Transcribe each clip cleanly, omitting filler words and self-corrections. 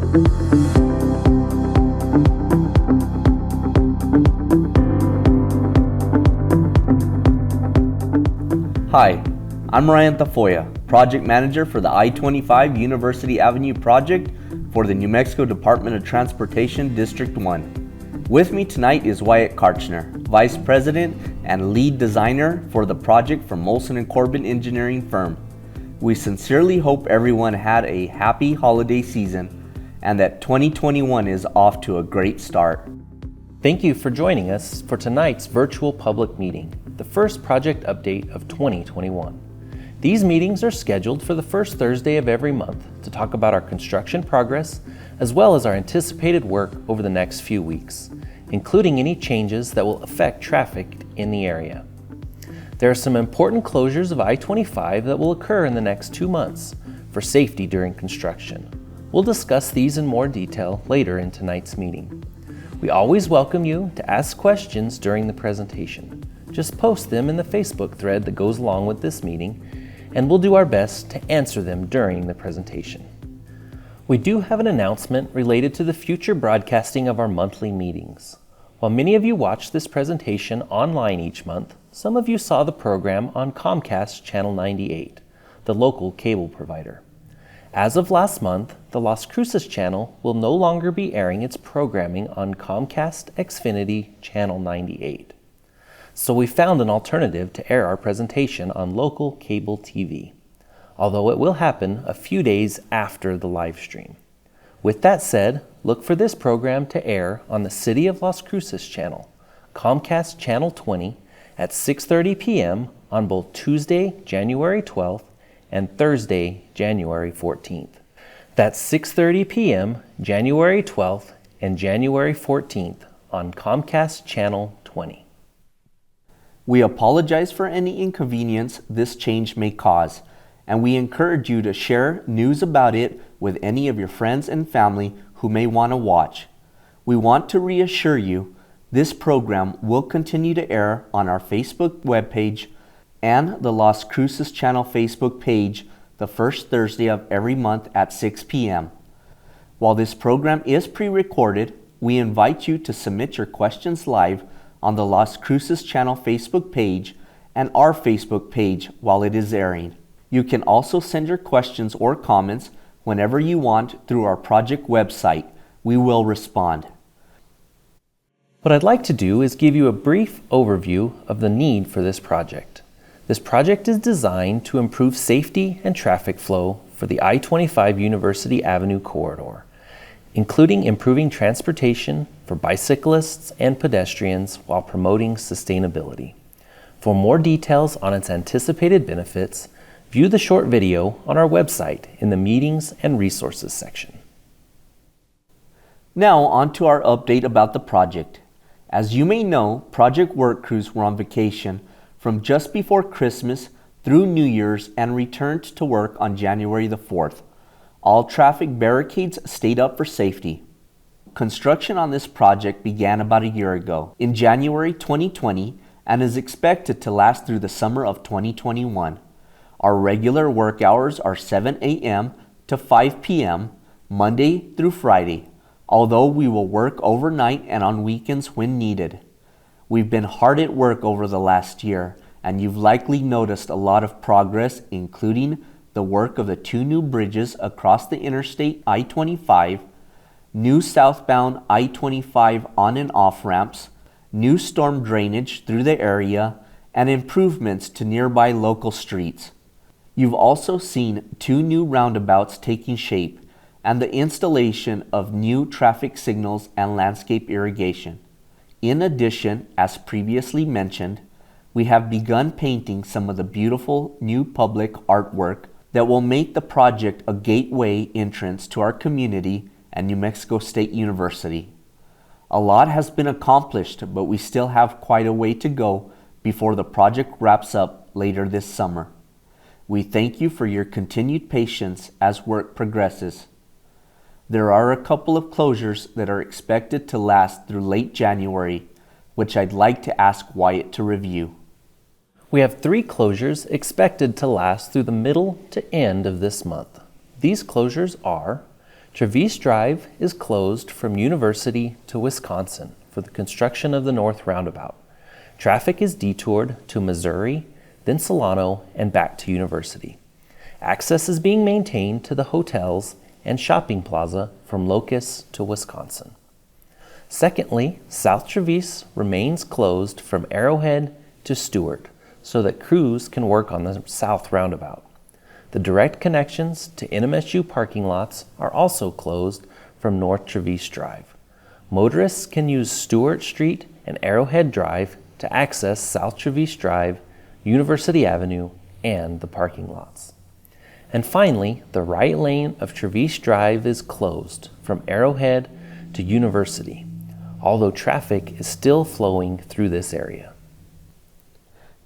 Hi, I'm Ryan Tafoya, Project Manager for the I-25 University Avenue project for the New Mexico Department of Transportation District 1. With me tonight is Wyatt Karchner, Vice President and Lead Designer for the project from Molson & Corbin Engineering Firm. We sincerely hope everyone had a happy holiday season and that 2021 is off to a great start. Thank you for joining us for tonight's virtual public meeting, the first project update of 2021. These meetings are scheduled for the first Thursday of every month to talk about our construction progress as well as our anticipated work over the next few weeks, including any changes that will affect traffic in the area. There are some important closures of I-25 that will occur in the next 2 months for safety during construction. We'll discuss these in more detail later in tonight's meeting. We always welcome you to ask questions during the presentation. Just post them in the Facebook thread that goes along with this meeting, and we'll do our best to answer them during the presentation. We do have an announcement related to the future broadcasting of our monthly meetings. While many of you watch this presentation online each month, some of you saw the program on Comcast Channel 98, the local cable provider. As of last month, the Las Cruces channel will no longer be airing its programming on Comcast Xfinity Channel 98. So we found an alternative to air our presentation on local cable TV, although it will happen a few days after the live stream. With that said, look for this program to air on the City of Las Cruces channel, Comcast Channel 20, at 6:30 p.m. on both Tuesday, January 12th, and Thursday, January 14th. That's 6:30 p.m. January 12th and January 14th on Comcast Channel 20. We apologize for any inconvenience this change may cause, and we encourage you to share news about it with any of your friends and family who may want to watch. We want to reassure you this program will continue to air on our Facebook webpage and the Las Cruces Channel Facebook page the first Thursday of every month at 6 p.m. While this program is pre-recorded, we invite you to submit your questions live on the Las Cruces Channel Facebook page and our Facebook page while it is airing. You can also send your questions or comments whenever you want through our project website. We will respond. What I'd like to do is give you a brief overview of the need for this project. This project is designed to improve safety and traffic flow for the I-25 University Avenue corridor, including improving transportation for bicyclists and pedestrians while promoting sustainability. For more details on its anticipated benefits, view the short video on our website in the Meetings and Resources section. Now on to our update about the project. As you may know, project work crews were on vacation from just before Christmas through New Year's and returned to work on January the 4th. All traffic barricades stayed up for safety. Construction on this project began about a year ago, in January 2020, and is expected to last through the summer of 2021. Our regular work hours are 7 a.m. to 5 p.m., Monday through Friday, although we will work overnight and on weekends when needed. We've been hard at work over the last year, and you've likely noticed a lot of progress, including the work of the 2 new bridges across the interstate I-25, new southbound I-25 on and off ramps, new storm drainage through the area, and improvements to nearby local streets. You've also seen 2 new roundabouts taking shape and the installation of new traffic signals and landscape irrigation. In addition, as previously mentioned, we have begun painting some of the beautiful new public artwork that will make the project a gateway entrance to our community and New Mexico State University. A lot has been accomplished, but we still have quite a way to go before the project wraps up later this summer. We thank you for your continued patience as work progresses. There are a couple of closures that are expected to last through late January, which I'd like to ask Wyatt to review. We have 3 closures expected to last through the middle to end of this month. These closures are Traverse Drive is closed from University to Wisconsin for the construction of the North Roundabout. Traffic is detoured to Missouri, then Solano, and back to University. Access is being maintained to the hotels and shopping plaza from Locust to Wisconsin. Secondly, South Traverse remains closed from Arrowhead to Stewart so that crews can work on the South Roundabout. The direct connections to NMSU parking lots are also closed from North Traverse Drive. Motorists can use Stewart Street and Arrowhead Drive to access South Traverse Drive, University Avenue, and the parking lots. And finally, the right lane of Traverse Drive is closed from Arrowhead to University, although traffic is still flowing through this area.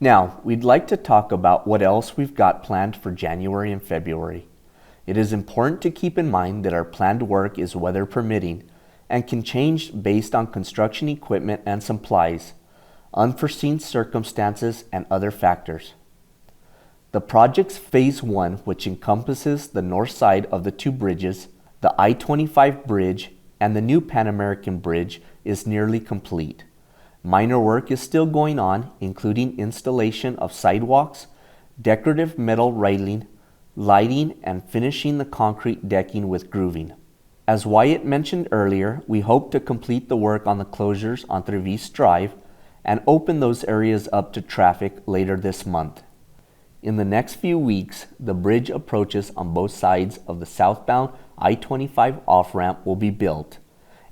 Now, we'd like to talk about what else we've got planned for January and February. It is important to keep in mind that our planned work is weather permitting and can change based on construction equipment and supplies, unforeseen circumstances, and other factors. The project's Phase 1, which encompasses the north side of the two bridges, the I-25 bridge, and the new Pan American Bridge, is nearly complete. Minor work is still going on, including installation of sidewalks, decorative metal railing, lighting, and finishing the concrete decking with grooving. As Wyatt mentioned earlier, we hope to complete the work on the closures on Traverse Drive and open those areas up to traffic later this month. In the next few weeks, the bridge approaches on both sides of the southbound I-25 off-ramp will be built,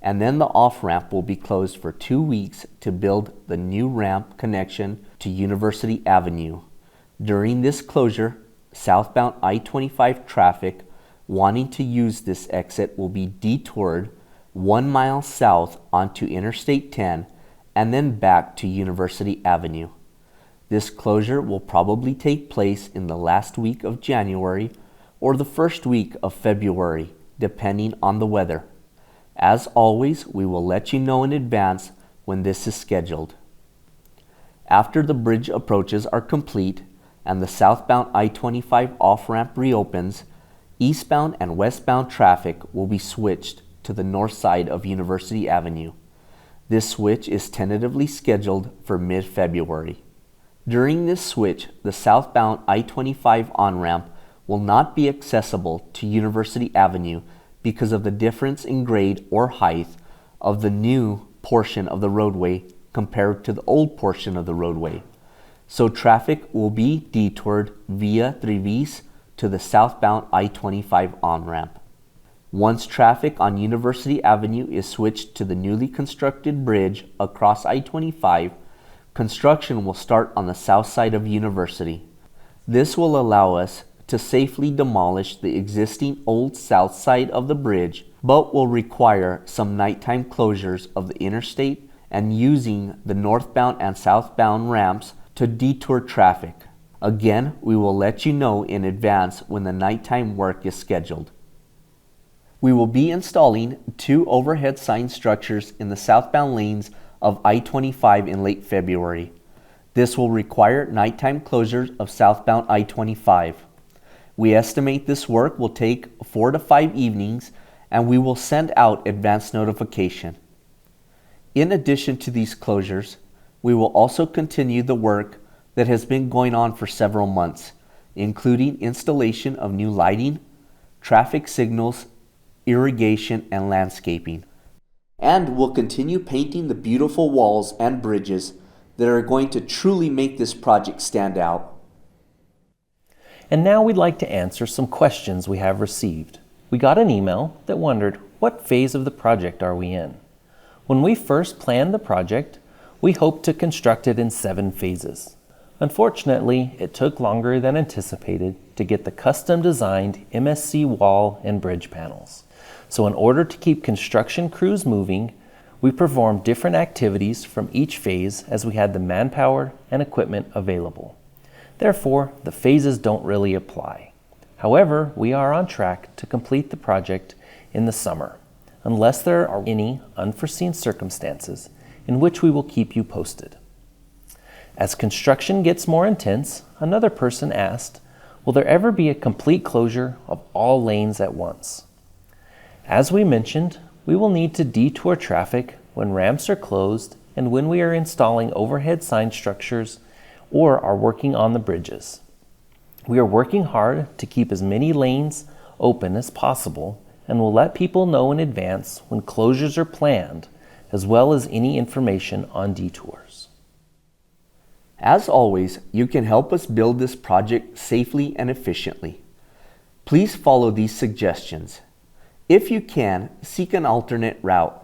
and then the off-ramp will be closed for 2 weeks to build the new ramp connection to University Avenue. During this closure, southbound I-25 traffic wanting to use this exit will be detoured 1 mile south onto Interstate 10 and then back to University Avenue. This closure will probably take place in the last week of January or the first week of February, depending on the weather. As always, we will let you know in advance when this is scheduled. After the bridge approaches are complete and the southbound I-25 off-ramp reopens, eastbound and westbound traffic will be switched to the north side of University Avenue. This switch is tentatively scheduled for mid-February. During this switch, the southbound I-25 on-ramp will not be accessible to University Avenue because of the difference in grade or height of the new portion of the roadway compared to the old portion of the roadway. So traffic will be detoured via Traverse to the southbound I-25 on-ramp. Once traffic on University Avenue is switched to the newly constructed bridge across I-25, construction will start on the south side of University. This will allow us to safely demolish the existing old south side of the bridge, but will require some nighttime closures of the interstate and using the northbound and southbound ramps to detour traffic. Again, we will let you know in advance when the nighttime work is scheduled. We will be installing 2 overhead sign structures in the southbound lanes of I-25 in late February. This will require nighttime closures of southbound I-25. We estimate this work will take 4 to 5 evenings, and we will send out advance notification. In addition to these closures, we will also continue the work that has been going on for several months, including installation of new lighting, traffic signals, irrigation, and landscaping. And we'll continue painting the beautiful walls and bridges that are going to truly make this project stand out. And now we'd like to answer some questions we have received. We got an email that wondered, what phase of the project are we in? When we first planned the project, we hoped to construct it in 7 phases. Unfortunately, it took longer than anticipated to get the custom-designed MSC wall and bridge panels. So in order to keep construction crews moving, we performed different activities from each phase as we had the manpower and equipment available. Therefore, the phases don't really apply. However, we are on track to complete the project in the summer, unless there are any unforeseen circumstances, in which we will keep you posted. As construction gets more intense, another person asked, will there ever be a complete closure of all lanes at once? As we mentioned, we will need to detour traffic when ramps are closed and when we are installing overhead sign structures or are working on the bridges. We are working hard to keep as many lanes open as possible and will let people know in advance when closures are planned, as well as any information on detours. As always, you can help us build this project safely and efficiently. Please follow these suggestions. If you can, seek an alternate route.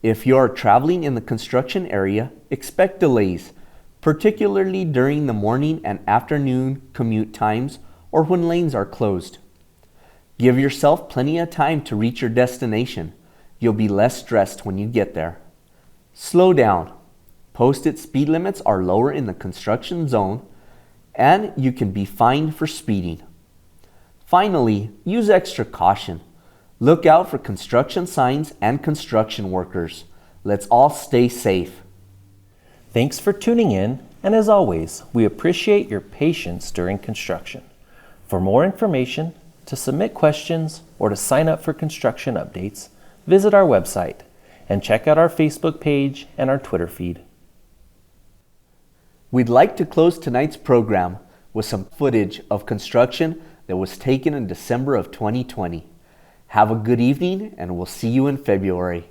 If you are traveling in the construction area, expect delays, particularly during the morning and afternoon commute times or when lanes are closed. Give yourself plenty of time to reach your destination. You'll be less stressed when you get there. Slow down. Posted speed limits are lower in the construction zone, and you can be fined for speeding. Finally, use extra caution. Look out for construction signs and construction workers. Let's all stay safe. Thanks for tuning in, and as always, we appreciate your patience during construction. For more information, to submit questions, or to sign up for construction updates, visit our website and check out our Facebook page and our Twitter feed. We'd like to close tonight's program with some footage of construction that was taken in December of 2020. Have a good evening, and we'll see you in February.